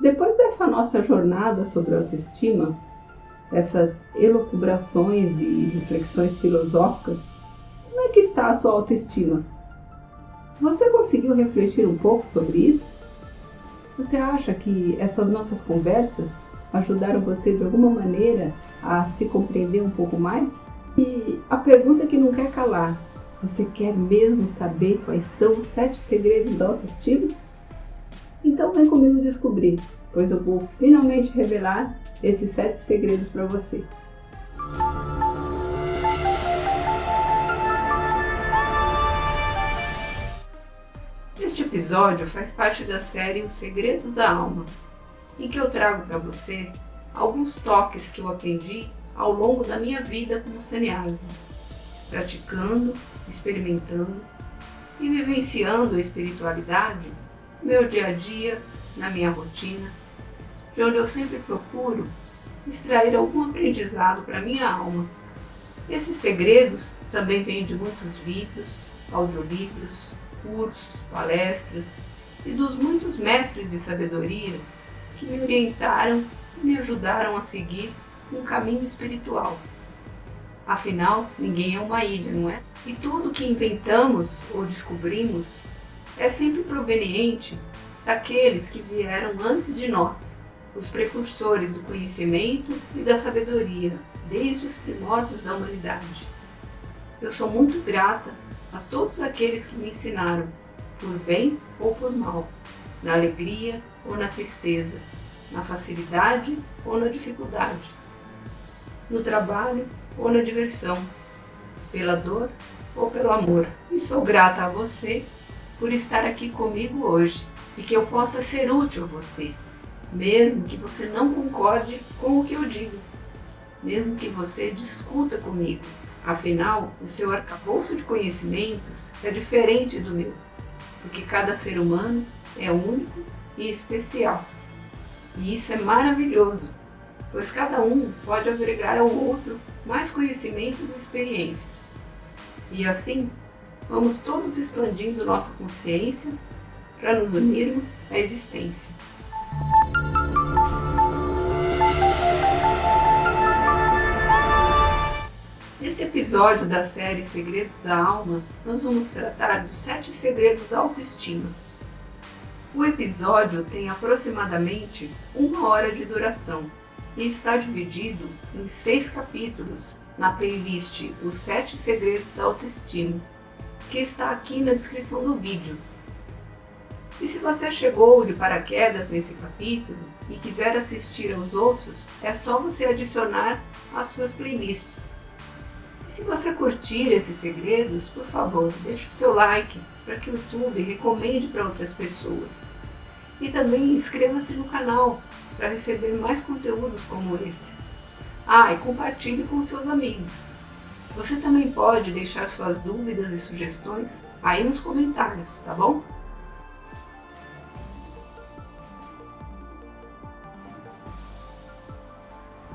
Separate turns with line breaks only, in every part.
Depois dessa nossa jornada sobre autoestima, essas elucubrações e reflexões filosóficas, como é que está a sua autoestima? Você conseguiu refletir um pouco sobre isso? Você acha que essas nossas conversas ajudaram você de alguma maneira a se compreender um pouco mais? E a pergunta que não quer calar, você quer mesmo saber quais são os 7 segredos da autoestima? Então vem comigo descobrir, pois eu vou finalmente revelar esses 7 segredos para você. Este episódio faz parte da série Os Segredos da Alma, em que eu trago para você alguns toques que eu aprendi ao longo da minha vida como sannyasi, praticando, experimentando e vivenciando a espiritualidade no meu dia a dia, na minha rotina, de onde eu sempre procuro extrair algum aprendizado para minha alma. Esses segredos também vêm de muitos vídeos, audiolivros, cursos, palestras e dos muitos mestres de sabedoria que me orientaram e me ajudaram a seguir um caminho espiritual. Afinal, ninguém é uma ilha, não é? E tudo que inventamos ou descobrimos é sempre proveniente daqueles que vieram antes de nós, os precursores do conhecimento e da sabedoria, desde os primórdios da humanidade. Eu sou muito grata a todos aqueles que me ensinaram, por bem ou por mal, na alegria ou na tristeza, na facilidade ou na dificuldade, no trabalho ou na diversão, pela dor ou pelo amor. E sou grata a você por estar aqui comigo hoje e que eu possa ser útil a você, mesmo que você não concorde com o que eu digo, mesmo que você discuta comigo. Afinal, o seu arcabouço de conhecimentos é diferente do meu, porque cada ser humano é único e especial. E isso é maravilhoso, pois cada um pode agregar ao outro mais conhecimentos e experiências. E assim, vamos todos expandindo nossa consciência para nos unirmos à existência. Nesse episódio da série Segredos da Alma, nós vamos tratar dos 7 segredos da autoestima. O episódio tem aproximadamente 1 hora de duração e está dividido em 6 capítulos na playlist Os 7 Segredos da Autoestima, que está aqui na descrição do vídeo. E se você chegou de paraquedas nesse capítulo e quiser assistir aos outros, é só você adicionar às suas playlists. E se você curtir esses segredos, por favor, deixe o seu like para que o YouTube recomende para outras pessoas. E também inscreva-se no canal para receber mais conteúdos como esse. E compartilhe com seus amigos. Você também pode deixar suas dúvidas e sugestões aí nos comentários, tá bom?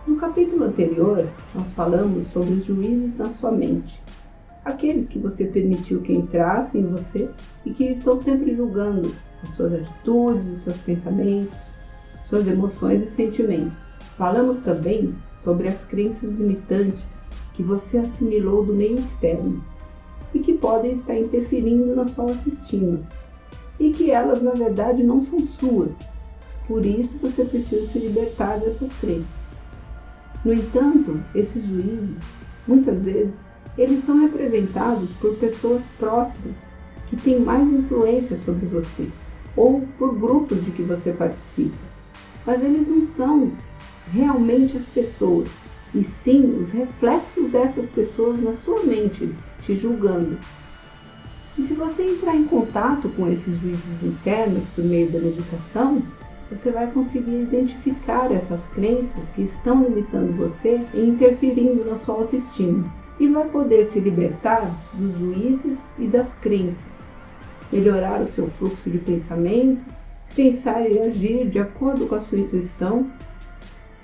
No capítulo anterior, nós falamos sobre os juízes na sua mente, aqueles que você permitiu que entrassem em você e que estão sempre julgando as suas atitudes, os seus pensamentos, suas emoções e sentimentos. Falamos também sobre as crenças limitantes que você assimilou do meio externo e que podem estar interferindo na sua autoestima e que elas na verdade não são suas, por isso você precisa se libertar dessas crenças. No entanto, esses juízes, muitas vezes, eles são representados por pessoas próximas que têm mais influência sobre você ou por grupos de que você participa, mas eles não são realmente as pessoas, e sim os reflexos dessas pessoas na sua mente, te julgando. E se você entrar em contato com esses juízes internos por meio da meditação, você vai conseguir identificar essas crenças que estão limitando você e interferindo na sua autoestima. E vai poder se libertar dos juízes e das crenças, melhorar o seu fluxo de pensamentos, pensar e agir de acordo com a sua intuição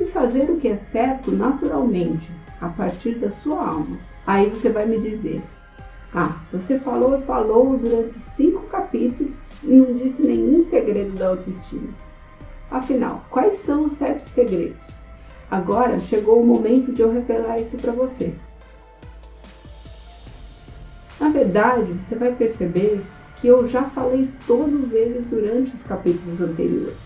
e fazer o que é certo naturalmente, a partir da sua alma. Aí você vai me dizer, você falou e falou durante 5 capítulos e não disse nenhum segredo da autoestima. Afinal, quais são os 7 segredos? Agora chegou o momento de eu revelar isso para você. Na verdade, você vai perceber que eu já falei todos eles durante os capítulos anteriores.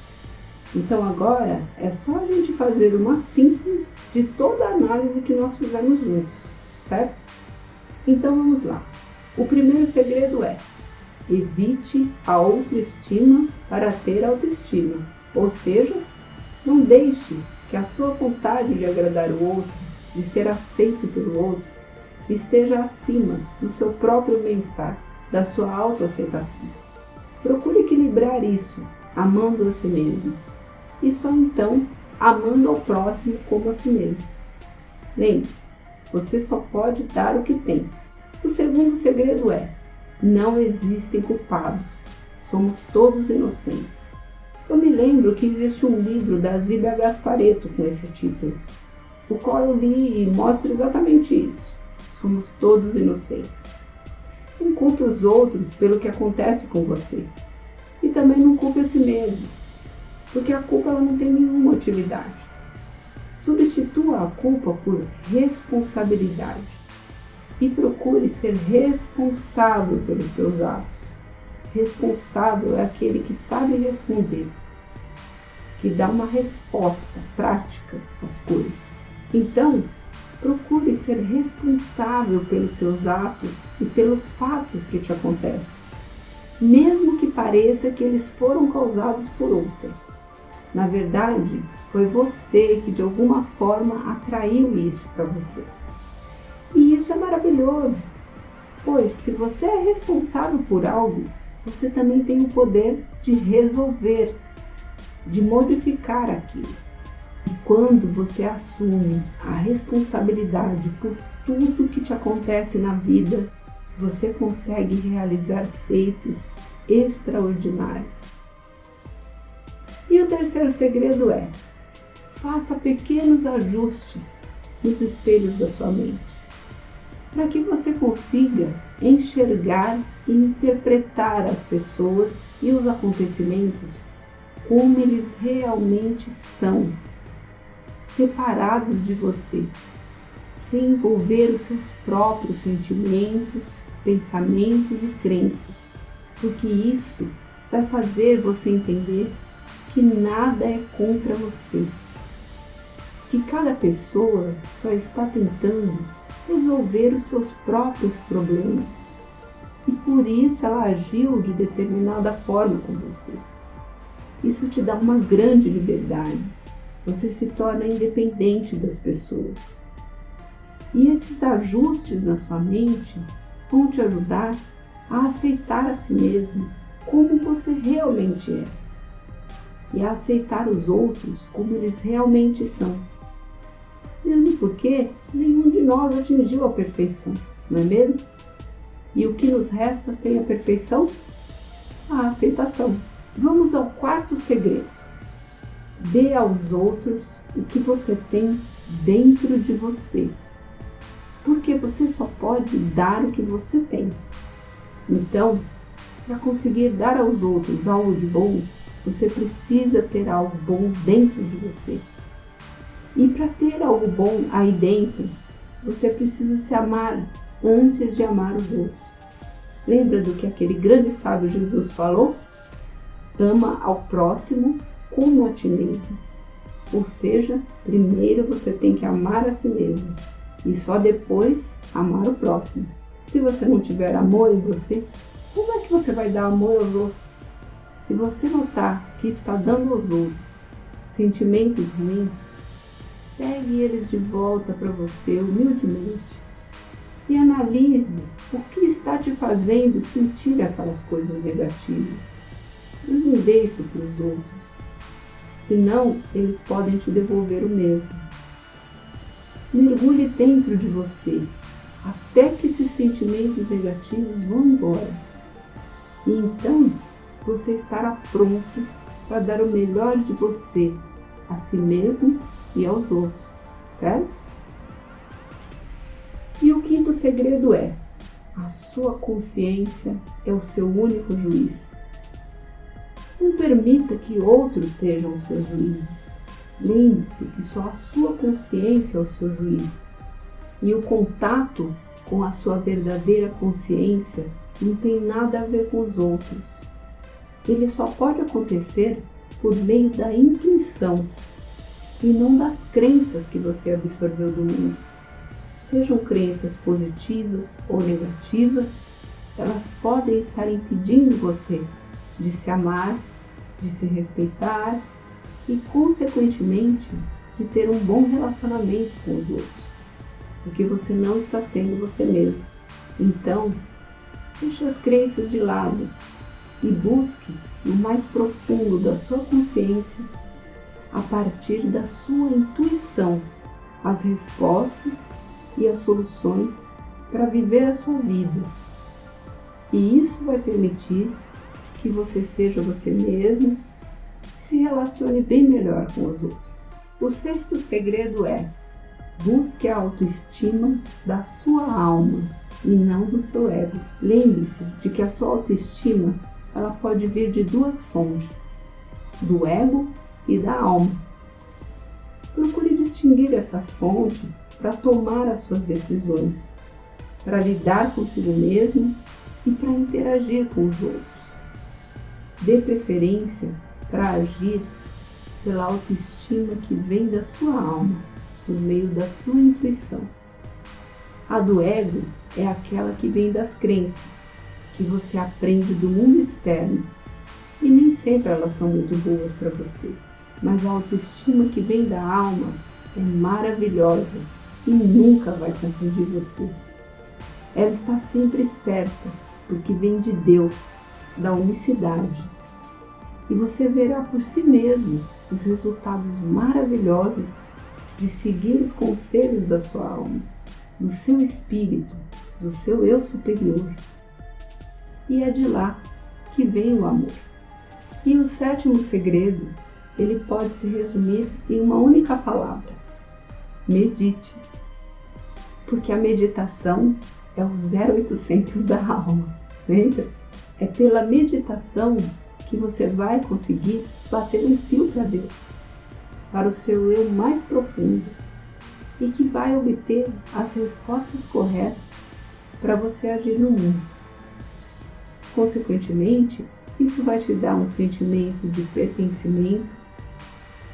Então agora é só a gente fazer uma síntese de toda a análise que nós fizemos juntos, certo? Então vamos lá. O primeiro segredo é: evite a autoestima para ter autoestima. Ou seja, não deixe que a sua vontade de agradar o outro, de ser aceito pelo outro, esteja acima do seu próprio bem-estar, da sua autoaceitação. Procure equilibrar isso, amando a si mesmo. E só então amando ao próximo como a si mesmo. Lembre-se, você só pode dar o que tem. O segundo segredo é: não existem culpados, somos todos inocentes. Eu me lembro que existe um livro da Zíbia Gasparetto com esse título, o qual eu li e mostra exatamente isso. Somos todos inocentes. Não culpe os outros pelo que acontece com você. E também não culpe a si mesmo, porque a culpa ela não tem nenhuma utilidade. Substitua a culpa por responsabilidade e procure ser responsável pelos seus atos. Responsável é aquele que sabe responder, que dá uma resposta prática às coisas. Então, procure ser responsável pelos seus atos e pelos fatos que te acontecem, mesmo que pareça que eles foram causados por outros. Na verdade, foi você que de alguma forma atraiu isso para você. E isso é maravilhoso, pois se você é responsável por algo, você também tem o poder de resolver, de modificar aquilo. E quando você assume a responsabilidade por tudo que te acontece na vida, você consegue realizar feitos extraordinários. E o terceiro segredo é: faça pequenos ajustes nos espelhos da sua mente, para que você consiga enxergar e interpretar as pessoas e os acontecimentos como eles realmente são, separados de você, sem envolver os seus próprios sentimentos, pensamentos e crenças, porque isso vai fazer você entender que nada é contra você, que cada pessoa só está tentando resolver os seus próprios problemas e por isso ela agiu de determinada forma com você. Isso te dá uma grande liberdade, você se torna independente das pessoas. E esses ajustes na sua mente vão te ajudar a aceitar a si mesmo como você realmente é e a aceitar os outros como eles realmente são. Mesmo porque nenhum de nós atingiu a perfeição, não é mesmo? E o que nos resta sem a perfeição? A aceitação. Vamos ao quarto segredo. Dê aos outros o que você tem dentro de você, porque você só pode dar o que você tem. Então, para conseguir dar aos outros algo de bom, você precisa ter algo bom dentro de você. E para ter algo bom aí dentro, você precisa se amar antes de amar os outros. Lembra do que aquele grande sábio Jesus falou? Ama ao próximo como a ti mesmo. Ou seja, primeiro você tem que amar a si mesmo e só depois amar o próximo. Se você não tiver amor em você, como é que você vai dar amor aos outros? Se você notar que está dando aos outros sentimentos ruins, pegue eles de volta para você humildemente e analise o que está te fazendo sentir aquelas coisas negativas. Mas não dê isso para os outros, senão eles podem te devolver o mesmo. Mergulhe dentro de você até que esses sentimentos negativos vão embora. E então você estará pronto para dar o melhor de você a si mesmo e aos outros, certo? E o quinto segredo é: a sua consciência é o seu único juiz. Não permita que outros sejam os seus juízes. Lembre-se que só a sua consciência é o seu juiz. E o contato com a sua verdadeira consciência não tem nada a ver com os outros. Ele só pode acontecer por meio da intuição e não das crenças que você absorveu do mundo. Sejam crenças positivas ou negativas, elas podem estar impedindo você de se amar, de se respeitar e, consequentemente, de ter um bom relacionamento com os outros, porque você não está sendo você mesmo. Então, deixe as crenças de lado e busque no mais profundo da sua consciência, a partir da sua intuição, as respostas e as soluções para viver a sua vida. E isso vai permitir que você seja você mesmo e se relacione bem melhor com os outros. O sexto segredo é: busque a autoestima da sua alma e não do seu ego. Lembre-se de que a sua autoestima ela pode vir de duas fontes, do ego e da alma. Procure distinguir essas fontes para tomar as suas decisões, para lidar consigo mesmo e para interagir com os outros. Dê preferência para agir pela autoestima que vem da sua alma, por meio da sua intuição. A do ego é aquela que vem das crenças, que você aprende do mundo externo, e nem sempre elas são muito boas para você. Mas a autoestima que vem da alma é maravilhosa e nunca vai confundir você. Ela está sempre certa, porque vem de Deus, da unicidade. E você verá por si mesmo os resultados maravilhosos de seguir os conselhos da sua alma, do seu espírito, do seu eu superior. E é de lá que vem o amor. E o sétimo segredo, ele pode se resumir em uma única palavra: medite. Porque a meditação é o 0800 da alma, lembra? É pela meditação que você vai conseguir bater um fio para Deus, para o seu eu mais profundo, e que vai obter as respostas corretas para você agir no mundo. Consequentemente, isso vai te dar um sentimento de pertencimento,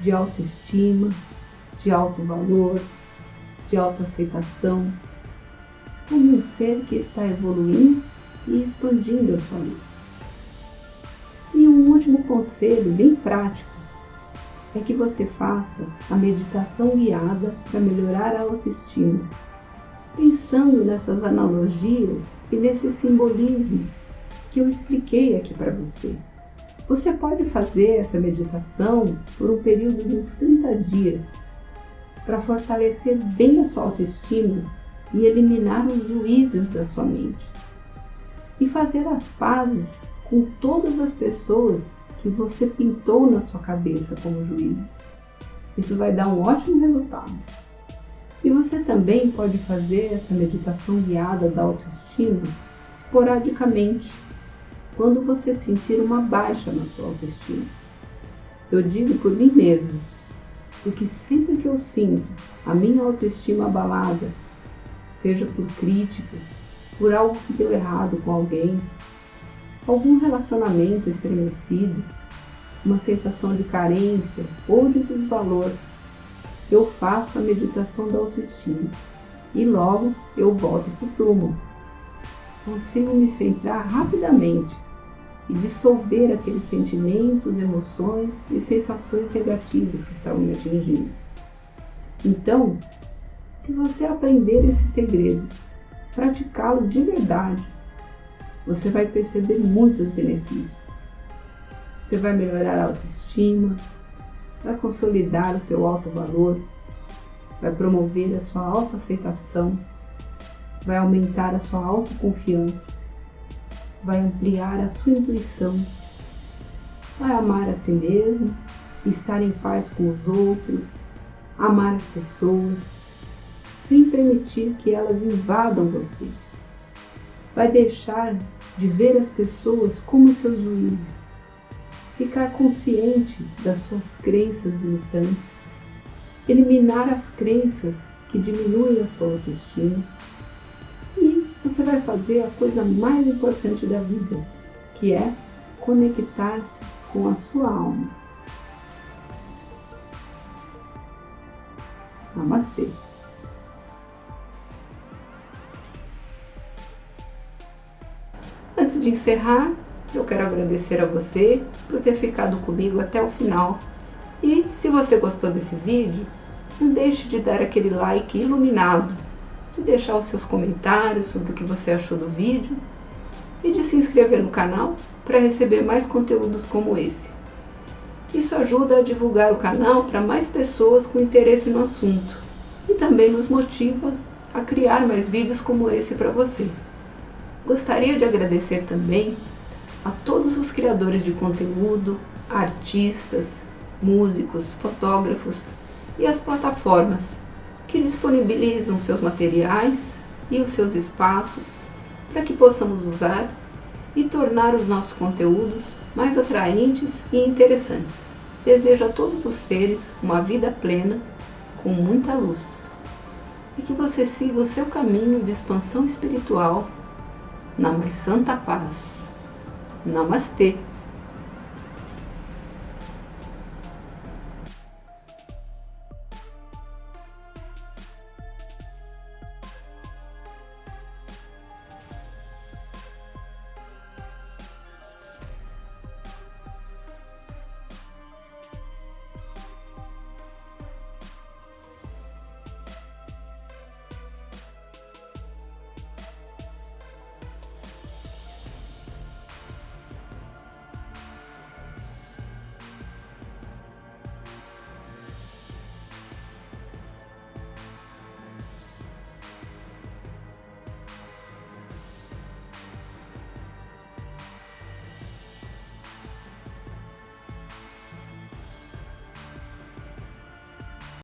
de autoestima, de alto valor, de autoaceitação, como um ser que está evoluindo e expandindo a sua luz. E um último conselho bem prático é que você faça a meditação guiada para melhorar a autoestima, pensando nessas analogias e nesse simbolismo que eu expliquei aqui para você. Você pode fazer essa meditação por um período de uns 30 dias para fortalecer bem a sua autoestima e eliminar os juízes da sua mente. E fazer as pazes com todas as pessoas que você pintou na sua cabeça como juízes. Isso vai dar um ótimo resultado. E você também pode fazer essa meditação guiada da autoestima esporadicamente, quando você sentir uma baixa na sua autoestima. Eu digo por mim mesmo, porque sempre que eu sinto a minha autoestima abalada, seja por críticas, por algo que deu errado com alguém, algum relacionamento estremecido, uma sensação de carência ou de desvalor, eu faço a meditação da autoestima e logo eu volto para o prumo. Consigo me centrar rapidamente e dissolver aqueles sentimentos, emoções e sensações negativas que estavam me atingindo. Então, se você aprender esses segredos, praticá-los de verdade, você vai perceber muitos benefícios. Você vai melhorar a autoestima, vai consolidar o seu alto valor, vai promover a sua autoaceitação, vai aumentar a sua autoconfiança, vai ampliar a sua intuição, vai amar a si mesmo, estar em paz com os outros, amar as pessoas, sem permitir que elas invadam você. Vai deixar de ver as pessoas como seus juízes ficar consciente das suas crenças limitantes, eliminar as crenças que diminuem a sua autoestima e você vai fazer a coisa mais importante da vida, que é conectar-se com a sua alma. Namastê! Antes de encerrar, eu quero agradecer a você por ter ficado comigo até o final. E se você gostou desse vídeo, não deixe de dar aquele like iluminado, de deixar os seus comentários sobre o que você achou do vídeo e de se inscrever no canal para receber mais conteúdos como esse. Isso ajuda a divulgar o canal para mais pessoas com interesse no assunto e também nos motiva a criar mais vídeos como esse para você. Gostaria de agradecer também a todos os criadores de conteúdo, artistas, músicos, fotógrafos e as plataformas que disponibilizam seus materiais e os seus espaços para que possamos usar e tornar os nossos conteúdos mais atraentes e interessantes. Desejo a todos os seres uma vida plena, com muita luz, e que você siga o seu caminho de expansão espiritual na mais santa paz. Namastê!